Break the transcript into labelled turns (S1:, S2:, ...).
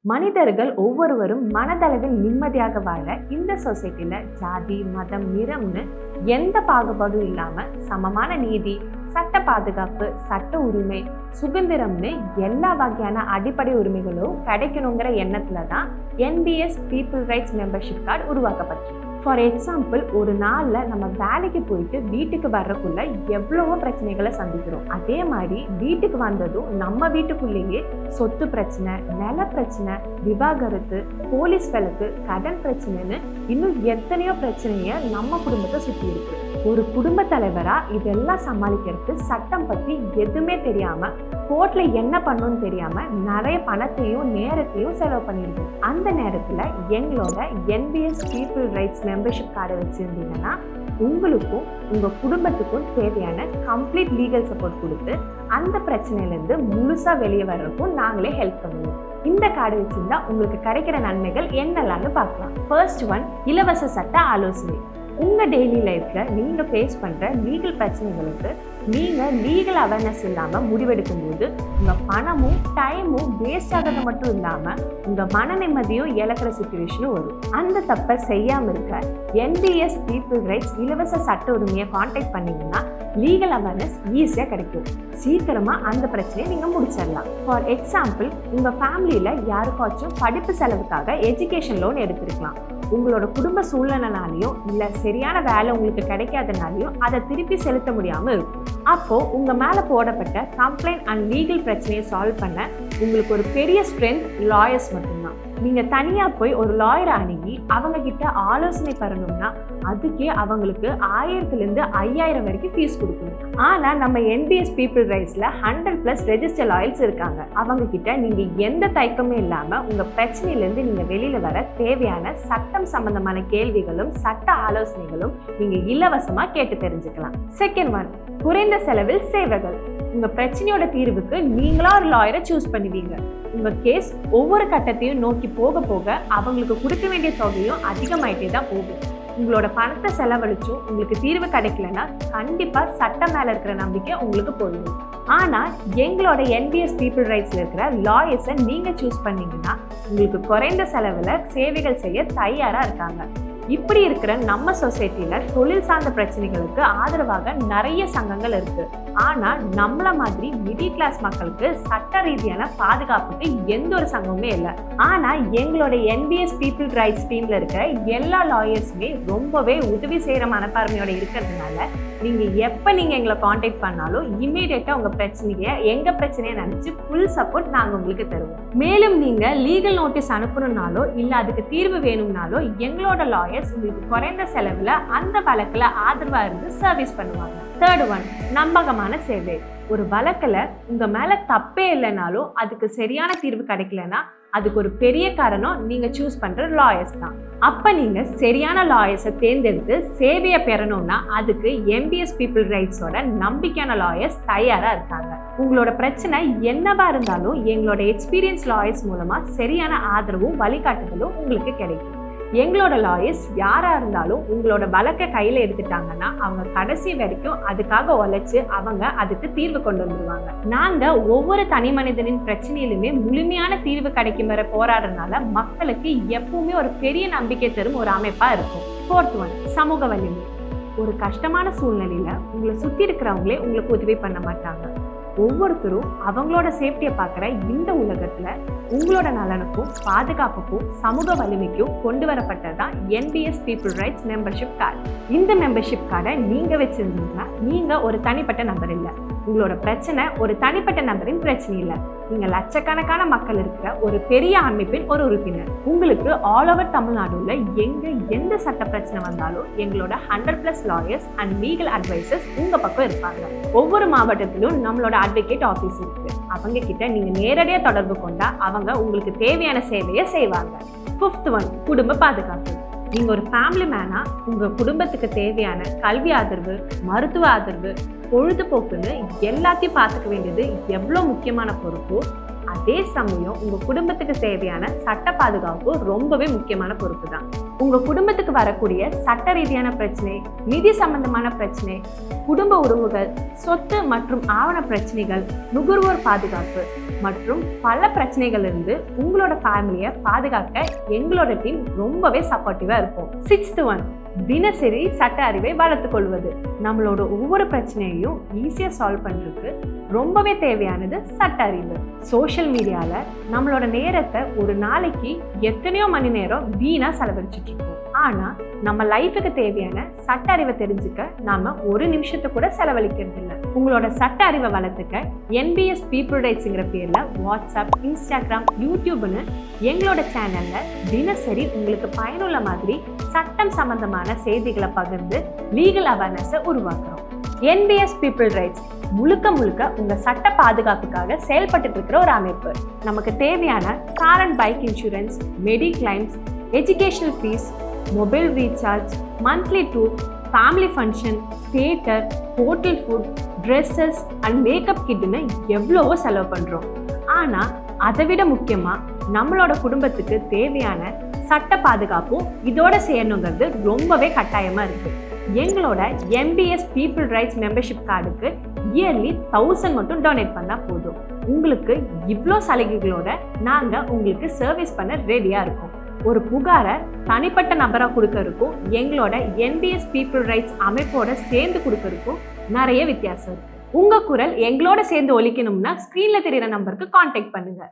S1: மனிதர்கள் ஒவ்வொருவரும் மனதளவில் நிம்மதியாக வாழ இந்த சொசைட்டில ஜாதி, மதம், நிறம்னு எந்த பாகுபாடும் இல்லாம சமமான நீதி, சட்ட பாதுகாப்பு, சட்ட உரிமை, சுதந்திரம்னு எல்லா வகையான அடிப்படை உரிமைகளும் கிடைக்கணுங்கிற எண்ணத்துல தான் NBS people rights membership card உருவாக்கப்பட்டிருக்கு. ஃபார் எக்ஸாம்பிள், ஒரு நாளில் நம்ம வேலைக்கு போயிட்டு வீட்டுக்கு வர்றதுக்குள்ள எவ்வளவோ பிரச்சனைகளை சந்திக்கிறோம். அதே மாதிரி வீட்டுக்கு வந்ததும் நம்ம வீட்டுக்குள்ளேயே சொத்து பிரச்சனை, நில பிரச்சனை, விவாகரத்து, போலீஸ் வழக்கு, கடன் பிரச்சனைன்னு இன்னும் எத்தனையோ பிரச்சனைய நம்ம குடும்பத்தை சுற்றி இருக்கு. ஒரு குடும்ப தலைவரா இதெல்லாம் சமாளிக்கிறதுக்கு சட்டம் பத்தி எதுவுமே தெரியாம, கோர்ட்ல என்ன பண்ணணும்னு தெரியாம நிறைய பணத்தையும் நேரத்தையும் செலவு பண்ணிருக்கு. அந்த நேரத்துல எங்களோட NBS பீப்புள் ரைட்ஸ் மெம்பர்ஷிப் கார்டை வச்சிருந்தீங்கன்னா உங்களுக்கும் உங்க குடும்பத்துக்கும் தேவையான கம்ப்ளீட் லீகல் சப்போர்ட் கொடுத்து அந்த பிரச்சனையிலேருந்து முழுசா வெளியே வர்றதுக்கும் நாங்களே ஹெல்ப் பண்ணுவோம். இந்த கார்டு வச்சிருந்தா உங்களுக்கு கிடைக்கிற நன்மைகள் என்னெல்லாம்னு பார்க்கலாம். ஃபர்ஸ்ட் ஒன், இலவச சட்ட ஆலோசனை. உங்க டெய்லி லைஃப்ல நீங்க ஃபேஸ் பண்ற லீகல் பிரச்சனைகளுக்கு நீங்க லீகல் அவேர்னஸ் இல்லாம முடிவெடுக்கும் போது உங்க பணமும் டைமும் வேஸ்ட் ஆகிறது மட்டும் இல்லாம உங்க மன நிம்மதியும் இழக்கிற சிச்சுவேஷனும் வரும். அந்த தப்பை செய்யாம இருக்க NBS பீப்புள் ரைட்ஸ் இலவச சட்ட உரிமையை கான்டாக்ட் பண்ணீங்கன்னா லீகல் அவேர்னஸ் ஈஸியா கிடைக்கும். சீக்கிரமா அந்த பிரச்சனையை நீங்க முடிச்சிடலாம். ஃபார் எக்ஸாம்பிள், உங்க ஃபேமிலியில யாருக்காச்சும் படிப்பு செலவுக்காக எஜுகேஷன் லோன் எடுத்திருக்கலாம். உங்களோட குடும்ப சூழ்நிலைனாலையும் இல்ல சரியான வேலை உங்களுக்கு கிடைக்காதனாலையும் அதை திருப்பி செலுத்த முடியாம இருக்கும். அப்போ உங்க மேல போடப்பட்ட கம்ப்ளைண்ட் அண்ட் லீகல் பிரச்சனையை சால்வ் பண்ண உங்களுக்கு ஒரு பெரிய ஸ்ட்ரென்த் லாயர்ஸ் மட்டும்தான். நீங்க தனியா போய் ஒரு லாயரை அணுகி அவங்க கிட்ட ஆலோசனை பெறணும்னா அதுக்கே அவங்களுக்கு 1000 to 5000 வரைக்கும் ஃபீஸ் கொடுக்கணும். ஆனா நம்ம NBS பீப்புள் ரைட்ஸ்ல 100+ ரெஜிஸ்டர் லாயர்ஸ் இருக்காங்க. அவங்க கிட்ட நீங்க எந்த தயக்கமும் இல்லாம உங்க பிரச்சனையிலிருந்து நீங்க வெளியில வர தேவையான சட்டம் சம்பந்தமான கேள்விகளும் சட்ட ஆலோசனைகளும் நீங்க இலவசமா கேட்டு தெரிஞ்சுக்கலாம். செகண்ட் ஒன், குறைந்த செலவில் சேவைகள். உங்க பிரச்சனையோட தீர்வுக்கு நீங்களா ஒரு லாயரை சூஸ் பண்ணுவீங்க. உங்க கேஸ் ஒவ்வொரு கட்டத்தையும் நோக்கி போக போக அவங்களுக்கு கொடுக்க வேண்டிய தொகையும் அதிகமாயிட்டே தான் போகும். உங்களோட பணத்தை செலவழிச்சும் உங்களுக்கு தீர்வு கிடைக்கலன்னா கண்டிப்பா சட்டம் மேல இருக்கிற நம்பிக்கை உங்களுக்கு போயிடும். ஆனா எங்களோட NBS பீப்புள் ரைட்ஸ்ல இருக்கிற லாயர்ஸை நீங்க சூஸ் பண்ணீங்கன்னா உங்களுக்கு குறைந்த செலவுல சேவைகள் செய்ய தயாரா இருக்காங்க. இப்படி இருக்கிற நம்ம சொசைட்டில தொழில் சார்ந்த பிரச்சனைகளுக்கு ஆதரவாக நிறைய சங்கங்கள் இருக்கு. ஆனா நம்மள மாதிரி மிடில் கிளாஸ் மக்களுக்கு சட்ட ரீதியான பாதுகாப்புக்கு எந்த ஒரு சங்கமுமே இல்லை. ஆனா எங்களோட NBS பீப்புள் ரைட்ஸ் டீம்ல இருக்கிற எல்லா லாயர்ஸுமே ரொம்பவே உதவி செய்யற மனப்பான்மையோட இருக்கிறதுனால நீங்க எங்களை காண்டாக்ட் பண்ணாலும் இமீடியட்டா உங்க பிரச்சனையை எங்க பிரச்சனையை நினைச்சு ஃபுல் சப்போர்ட் நாங்க உங்களுக்கு தருவோம். மேலும் நீங்க லீகல் நோட்டீஸ் அனுப்பணும்னாலோ இல்ல அதுக்கு தீர்வு வேணும்னாலோ எங்களோட லாயர்ஸ் உங்களுக்கு குறைந்த செலவுல அந்த வழக்குல ஆதரவா இருந்து சர்வீஸ் பண்ணுவாங்க. தேர்ட் ஒன், நம்பகமான சேவை. ஒரு வழக்குல உங்க மேல தப்பே இல்லைனாலும் அதுக்கு சரியான தீர்வு கிடைக்கலன்னா அதுக்கு ஒரு பெரிய காரணம் நீங்க சூஸ் பண்ற லாயர்ஸ் தான். அப்ப நீங்க சரியான லாயர்ஸை தேர்ந்தெடுத்து சேவையை பெறணும்னா அதுக்கு NBS பீப்புள் ரைட்ஸோட நம்பிக்கையான லாயர்ஸ் தயாரா இருக்காங்க. உங்களோட பிரச்சனை என்னவா இருந்தாலும் எங்களோட எக்ஸ்பீரியன்ஸ் லாயர்ஸ் மூலமா சரியான ஆதரவும் வழிகாட்டுதலும் உங்களுக்கு கிடைக்கும். எங்களோட லாயர்ஸ் யாரா இருந்தாலும் உங்களோட வழக்கை கையில எடுத்துட்டாங்கன்னா அவங்க கடைசி வரைக்கும் அதுக்காக உழைச்சு அவங்க அதுக்கு தீர்வு கொண்டு வந்துருவாங்க. நாங்க ஒவ்வொரு தனி மனிதனின் பிரச்சனையிலுமே முழுமையான தீர்வு கிடைக்கும் வரை போராடுறதுனால மக்களுக்கு எப்பவுமே ஒரு பெரிய நம்பிக்கை தரும் ஒரு அமைப்பா இருக்கும். ஃபோர்த் ஒன், சமூக வலிமை. ஒரு கஷ்டமான சூழ்நிலையில உங்களை சுத்தி இருக்கிறவங்களே உங்களுக்கு உதவி பண்ண மாட்டாங்க. ஒவ்வொருத்தரும் அவங்களோட சேஃப்டியை பார்க்குற இந்த உலகத்துல உங்களோட நலனுக்கும் பாதுகாப்புக்கும் சமூக வலிமைக்கும் கொண்டு வரப்பட்டதுதான் NBS people rights membership card. இந்த மெம்பர்ஷிப் கார்டை நீங்க வச்சிருந்தீங்கன்னா நீங்க ஒரு தனிப்பட்ட நபர் இல்லை. உங்களோட பிரச்சனை ஒரு தனிப்பட்ட நபரின் பிரச்சனை இல்லை. நீங்க லட்சக்கணக்கான மக்கள் இருக்கிற ஒரு பெரிய அமைப்பின் ஒரு உறுப்பினர். உங்களுக்கு ஆல் ஓவர் தமிழ்நாடுல எந்த சட்ட பிரச்சனை வந்தாலும் எங்களோட 100+ லாயர்ஸ் அண்ட் லீகல் அட்வைசர்ஸ் உங்க பக்கம் இருப்பாங்க. ஒவ்வொரு மாவட்டத்திலும் நம்மளோட அட்வொகேட் ஆஃபீஸ் இருக்கு. அவங்க கிட்ட நீங்க நேரடியாக தொடர்பு கொண்டா அவங்க உங்களுக்கு தேவையான சேவையை செய்வாங்க. ஃபிஃப்த் ஒன், குடும்ப பாதுகாப்பு. நீங்க ஒரு ஃபேமிலி மேனா உங்க குடும்பத்துக்கு தேவையான கல்வி ஆதரவு, மருத்துவ ஆதரவு, பொழுதுபோக்குன்னு எல்லாத்தையும் பார்த்துக்க வேண்டியது எவ்வளோ முக்கியமான பொறுப்போ அதே சமயம் உங்க குடும்பத்துக்கு தேவையான சட்ட பாதுகாப்பு ரொம்பவே முக்கியமான பொறுப்பு தான். உங்க குடும்பத்துக்கு வரக்கூடிய சட்ட ரீதியான பிரச்சனை, நிதி சம்பந்தமான பிரச்சனை, குடும்ப உறவுகள், சொத்து மற்றும் ஆவண பிரச்சனைகள், நுகர்வோர் பாதுகாப்பு மற்றும் பல பிரச்சனைகள் இருந்து உங்களோட ஃபேமிலியை பாதுகாக்க எங்களோட டீம் ரொம்பவே சப்போர்ட்டிவா இருக்கும். 6th ஒன், தினசரி சட்ட அறிவை வளர்த்துக் கொள்வது. நம்மளோட ஒவ்வொரு பிரச்சனையையும் ஈஸியா சால்வ் பண்றதுக்கு ரொம்பவே தேவையானது சட்ட அறிவு. சோஷியல் மீடியால நம்மளோட நேரத்தை ஒரு நாளைக்கு எத்தனையோ மணி நேரம் வீணா செலவழிச்சிட்டு இருக்கோம். ஆனா நம்ம லைஃபுக்கு தேவையான சட்ட அறிவை தெரிஞ்சுக்க நாம ஒரு நிமிஷத்தை கூட செலவழிக்கிறது இல்லை. உங்களோட சட்ட அறிவை வளர்த்துக்க NBS பீப்புள் ரைட்ஸ்ங்கிற பேர்ல வாட்ஸ்அப், இன்ஸ்டாகிராம், யூடியூப்னு எங்களோட சேனல்ல தினசரி உங்களுக்கு பயனுள்ள மாதிரி சட்டம் சம்பந்தமான செய்திகளை பகிர்ந்து லீகல் அவேர்னஸை உருவாக்குறோம். NBS பீப்புள் ரைட்ஸ் முழுக்க முழுக்க உங்க சட்ட பாதுகாப்புக்காக செயல்பட்டு இருக்கிற ஒரு அமைப்பு. நமக்கு தேவையான car and bike insurance, mediclaims, educational fees, mobile recharge, monthly tour, family function, theatre, hotel food, dresses and makeup கிட்னு எவ்வளவோ செலவு பண்றோம். ஆனா அதை விட முக்கியமா நம்மளோட குடும்பத்துக்கு தேவையான சட்ட பாதுகாப்பும் இதோட செய்யணுங்கிறது ரொம்பவே கட்டாயமா இருக்கு. எங்களோட NBS பீப்புள் ரைட்ஸ் மெம்பர்ஷிப் கார்டுக்கு இயர்லி 1000 மட்டும் டொனேட் பண்ணா போதும். உங்களுக்கு இவ்வளோ சலுகைகளோட நாங்க உங்களுக்கு சர்வீஸ் பண்ண ரெடியா இருக்கோம். ஒரு புகாரை தனிப்பட்ட நபராக கொடுக்கறதுக்கும் எங்களோட NBS பீப்புள் ரைட்ஸ் அமைப்போட சேர்ந்து கொடுக்கறதுக்கும் நிறைய வித்தியாசம் இருக்கு. உங்க குரல் எங்களோட சேர்ந்து ஒலிக்கணும்னா ஸ்கிரீன்ல தெரியுற நம்பருக்கு கான்டாக்ட் பண்ணுங்க.